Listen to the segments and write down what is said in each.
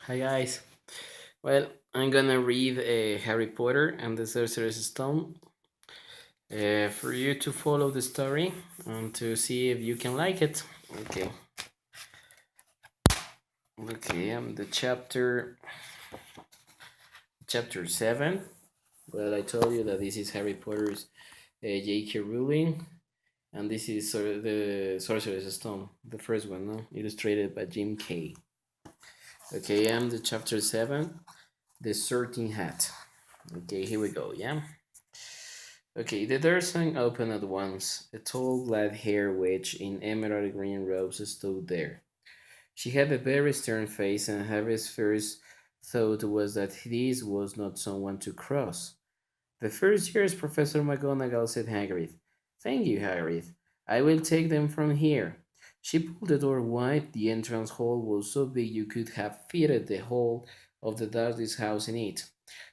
Hi guys. Well, I'm gonna read Harry Potter and the Sorcerer's Stone for you to follow the story and to see if you can like it. Okay. Okay. I'm the chapter 7. Well, I told you that this is Harry Potter's J.K. Rowling, and this is the Sorcerer's Stone, the first one, no? Illustrated by Jim Kay. Okay. I'm the chapter 7, the Sorting Hat. Okay. Here we go. Yeah. Okay, the door swung open at once. A tall, black-haired witch in emerald green robes stood there. She had a very stern face, and Harry's first thought was that this was not someone to cross. "The first years, Professor McGonagall," said Hagrid. "Thank you, Hagrid. I will take them from here." She pulled the door wide. The entrance hall was so big you could have fitted the whole of the Dursleys' house in it.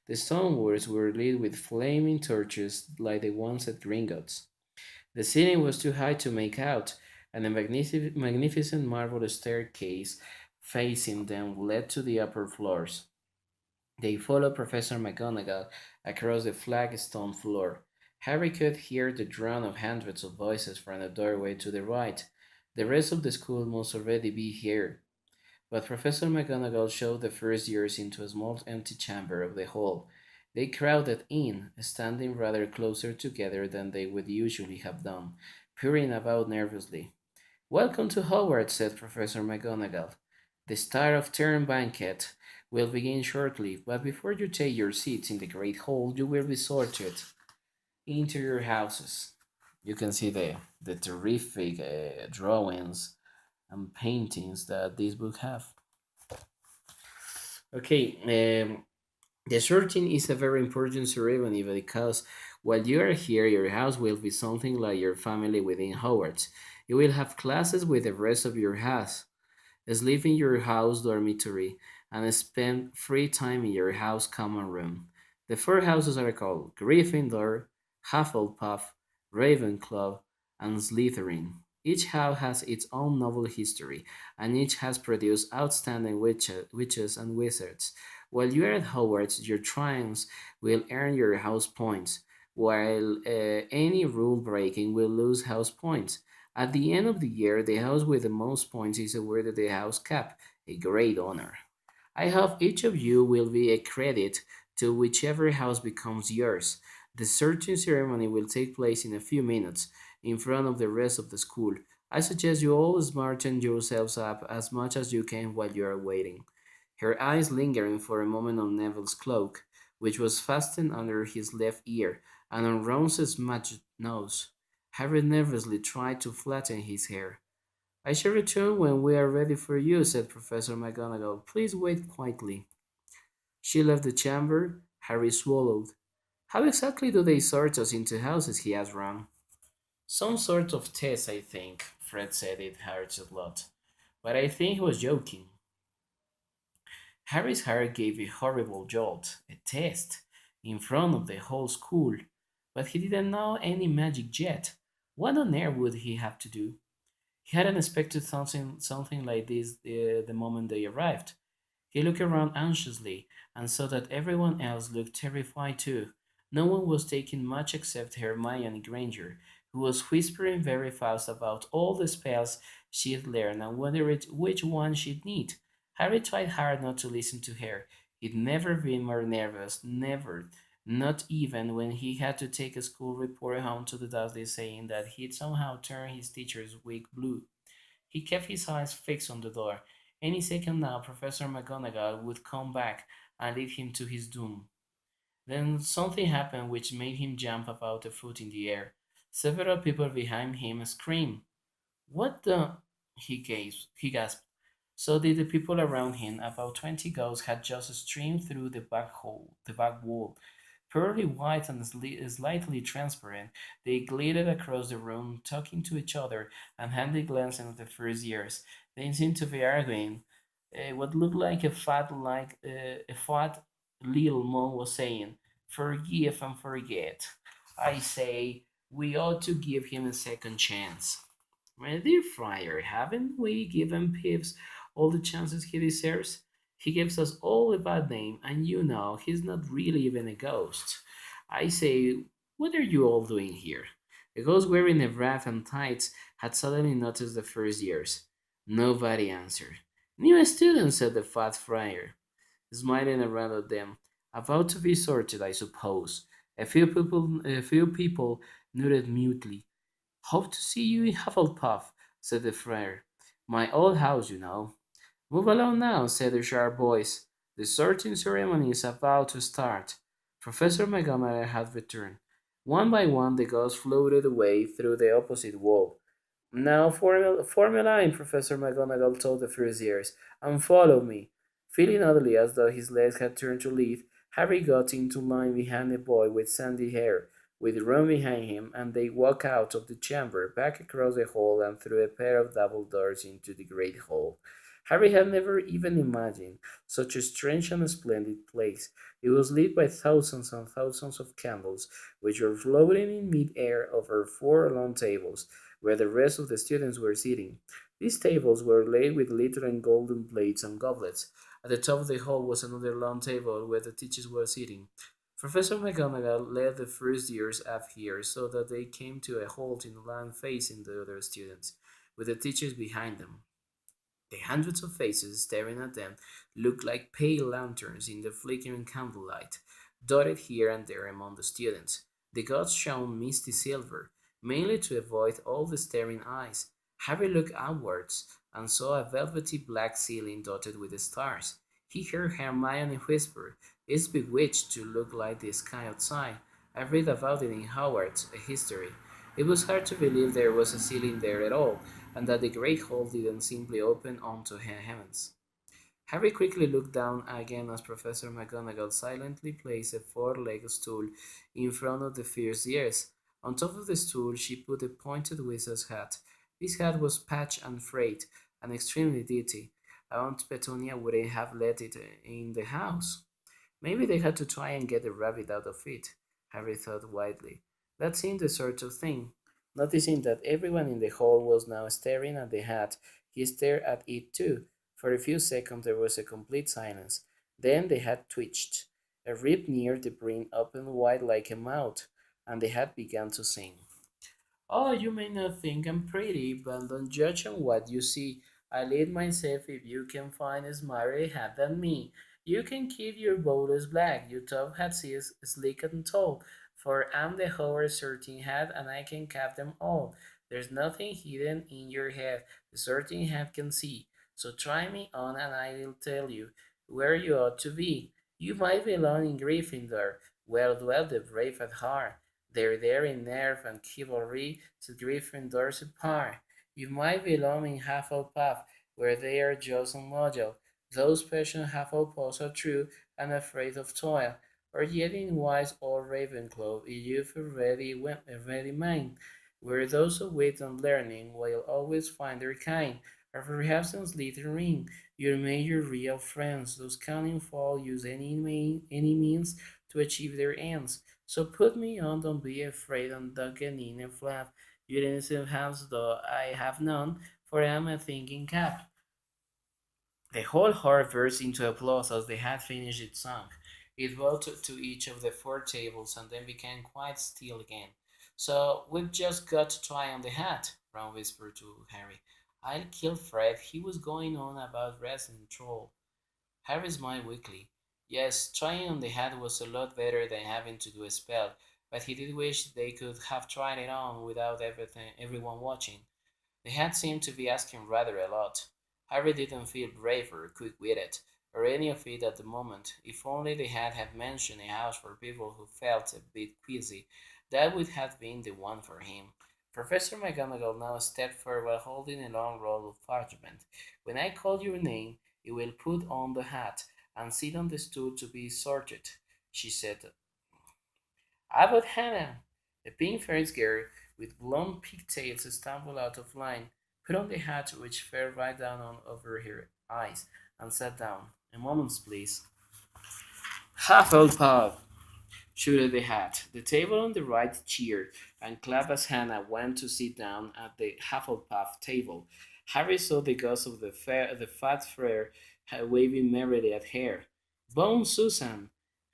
The stone walls were lit with flaming torches like the ones at Gringotts. The ceiling was too high to make out, and a magnificent marble staircase facing them led to the upper floors. They followed Professor McGonagall across the flagstone floor. Harry could hear the drone of hundreds of voices from the doorway to the right. The rest of the school must already be here. But Professor McGonagall showed the first years into a small empty chamber of the hall. They crowded in, standing rather closer together than they would usually have done, peering about nervously. "Welcome to Hogwarts," said Professor McGonagall. "The Star of Turn banquet will begin shortly, but before you take your seats in the Great Hall, you will be sorted into your houses." You can see the terrific drawings and paintings that this book have. Okay, the sorting is a very important ceremony because while you are here, your house will be something like your family within Hogwarts. You will have classes with the rest of your house, sleep in your house dormitory, and spend free time in your house common room. The four houses are called Gryffindor, Hufflepuff, Ravenclaw, and Slytherin. Each house has its own novel history, and each has produced outstanding witches and wizards. While you are at Hogwarts, your triumphs will earn your house points, while any rule breaking will lose house points. At the end of the year, the house with the most points is awarded the house cap, a great honor. I hope each of you will be a credit to whichever house becomes yours. The searching ceremony will take place in a few minutes in front of the rest of the school. I suggest you all smarten yourselves up as much as you can while you are waiting. Her eyes lingering for a moment on Neville's cloak, which was fastened under his left ear, and on Ron's smudged nose. Harry nervously tried to flatten his hair. "I shall return when we are ready for you," said Professor McGonagall. "Please wait quietly." She left the chamber. Harry swallowed. "How exactly do they sort us into houses?" he asked Ron. "Some sort of test, I think," Fred said. It hurts a lot. But I think he was joking. Harry's heart gave a horrible jolt. A test in front of the whole school. But he didn't know any magic yet. What on earth would he have to do? He hadn't expected something like this the moment they arrived. He looked around anxiously and saw that everyone else looked terrified too. No one was taking much except Hermione Granger, who was whispering very fast about all the spells she'd learned and wondered which one she'd need. Harry tried hard not to listen to her. He'd never been more nervous, never, not even when he had to take a school report home to the Dursleys saying that he'd somehow turned his teacher's wig blue. He kept his eyes fixed on the door. Any second now, Professor McGonagall would come back and lead him to his doom. Then something happened which made him jump about a foot in the air. Several people behind him screamed. "What the?" He gasped. So did the people around him. About 20 ghosts had just streamed through the back wall. Pearly white and slightly transparent, they glided across the room, talking to each other and handily glancing at the first years. They seemed to be arguing. What looked like a fat little mom was saying, "Forgive and forget. I say we ought to give him a second chance." "My dear Friar, haven't we given Pips all the chances he deserves?" He gives us all a bad name, and you know he's not really even a ghost. I say, what are you all doing here? The ghost wearing a wrap and tights had suddenly noticed the first years. Nobody answered. New students, said the fat friar, smiling around at them. About to be sorted, I suppose. A few people nodded mutely. Hope to see you in Hufflepuff, said the friar. My old house, you know. Move along now, said the sharp voice. The sorting ceremony is about to start. Professor McGonagall had returned. One by one, the ghosts floated away through the opposite wall. Now form a line, Professor McGonagall told the first years, and follow me. Feeling oddly as though his legs had turned to lead, Harry got into line behind a boy with sandy hair, with Ron behind him, and they walked out of the chamber, back across the hall, and through a pair of double doors into the great hall. Harry had never even imagined such a strange and splendid place. It was lit by thousands and thousands of candles, which were floating in mid-air over four long tables where the rest of the students were sitting. These tables were laid with glittering golden plates and goblets. At the top of the hall was another long table where the teachers were sitting. Professor McGonagall led the first years up here so that they came to a halt in the line facing the other students, with the teachers behind them. The hundreds of faces staring at them looked like pale lanterns in the flickering candlelight, dotted here and there among the students. The gods shone misty silver, mainly to avoid all the staring eyes. Harry looked outwards and saw a velvety black ceiling dotted with stars. He heard Hermione whisper, "It's bewitched to look like the sky outside. I read about it in Howard's history." It was hard to believe there was a ceiling there at all, and that the great hall didn't simply open onto heavens. Harry quickly looked down again as Professor McGonagall silently placed a four-legged stool in front of the first years. On top of the stool, she put a pointed wizard's hat. This hat was patched and frayed, and extremely dirty. Aunt Petunia wouldn't have let it in the house. Maybe they had to try and get the rabbit out of it, Harry thought widely. That seemed the sort of thing. Noticing that everyone in the hall was now staring at the hat, he stared at it too. For a few seconds there was a complete silence. Then the hat twitched. A rib near the brim opened wide like a mouth, and the hat began to sing. Oh, you may not think I'm pretty, but don't judge on what you see. I lead myself if you can find a smarter hat than me. You can keep your bowlers black, your top hats is sleek and tall, for I'm the Howard sorting hat and I can cap them all. There's nothing hidden in your head the sorting hat can see. So try me on and I will tell you where you ought to be. You might belong in Gryffindor. Well dwell the brave at heart. They're there in nerve and chivalry to Gryffindor's apart. You might belong in Hufflepuff, where they are just and loyal. Those passionate Hufflepuffs are true and afraid of toil. Or yet in wise old Ravenclaw, if you've a ready mind, where those who wait on learning will always find their kind. Or perhaps in Slytherin, you made your real friends. Those cunning foul use any means to achieve their ends. So put me on, don't be afraid, and don't get in a flap. Your innocent hands, though I have none, for I am a thinking cap. The whole hall burst into applause as they had finished its song. It bowed to each of the four tables and then became quite still again. So we've just got to try on the hat, Ron whispered to Harry. I'll kill Fred. He was going on about wrestling troll. Harry smiled weakly. Yes, trying on the hat was a lot better than having to do a spell, but he did wish they could have tried it on without everyone watching. The hat seemed to be asking rather a lot. Harry didn't feel brave or quick-witted, or any of it at the moment. If only the hat had mentioned a house for people who felt a bit queasy, that would have been the one for him. Professor McGonagall now stepped forward holding a long roll of parchment. When I call your name, you will put on the hat and sit on the stool to be sorted, she said. About Hannah, a pink-faced girl with blonde pigtails stumbled out of line, put on the hat which fell right down on over her eyes, and sat down. A moment, please. Hufflepuff! Shouted the hat. The table on the right cheered, and clapped as Hannah went to sit down at the Hufflepuff table. Harry saw the ghost of the fat friar waving merrily at her. Bone Susan!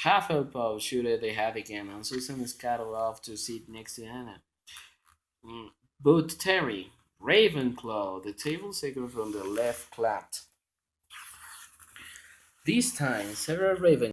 Hufflepuff shouted the hat again, and Susan scuttled off to sit next to Anna. But Terry, Ravenclaw, the table second from the left clapped. This time, several Ravenclaws